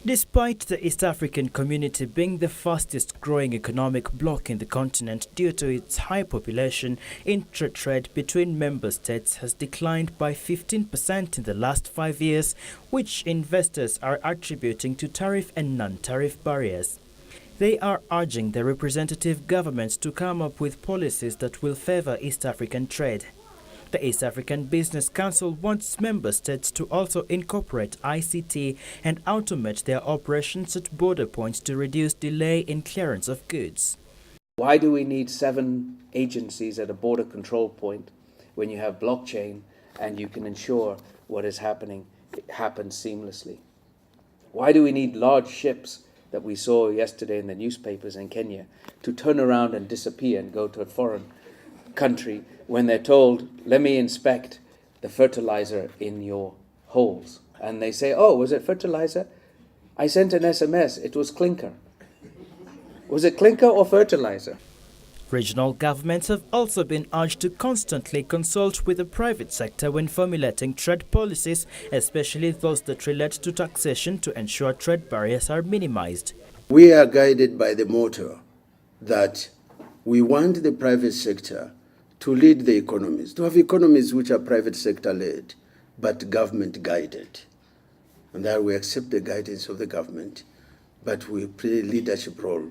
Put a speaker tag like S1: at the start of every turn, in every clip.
S1: Despite the East African community being the fastest growing economic bloc in the continent due to its high population, intra-trade between member states has declined by 15% in the last 5 years, which investors are attributing to tariff and non-tariff barriers. They are urging the representative governments to come up with policies that will favor East African trade. The East African Business Council wants member states to also incorporate ICT and automate their operations at border points to reduce delay in clearance of goods.
S2: Why do we need 7 agencies at a border control point when you have blockchain and you can ensure what is happening happens seamlessly? Why do we need large ships that we saw yesterday in the newspapers in Kenya to turn around and disappear and go to a foreign country when they're told, let me inspect the fertilizer in your holes? And they say, oh, was it fertilizer? I sent an SMS, it was clinker. Was it clinker or fertilizer?
S1: Regional governments have also been urged to constantly consult with the private sector when formulating trade policies, especially those that relate to taxation, to ensure trade barriers are minimized.
S3: We are guided by the motto that we want the private sector to lead the economies, to have economies which are private sector led, but government guided. And that we accept the guidance of the government, but we play a leadership role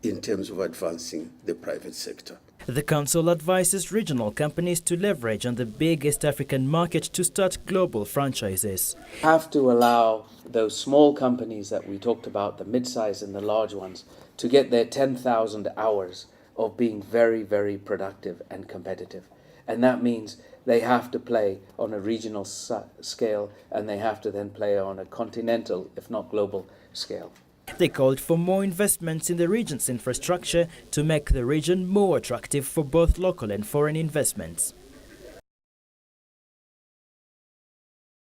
S3: in terms of advancing the private sector.
S1: The council advises regional companies to leverage on the big East African market to start global franchises.
S2: We have to allow those small companies that we talked about, the mid-size and the large ones, to get their 10,000 hours of being very, very productive and competitive. And that means they have to play on a regional scale, and they have to then play on a continental, if not global, scale.
S1: They called for more investments in the region's infrastructure to make the region more attractive for both local and foreign investments.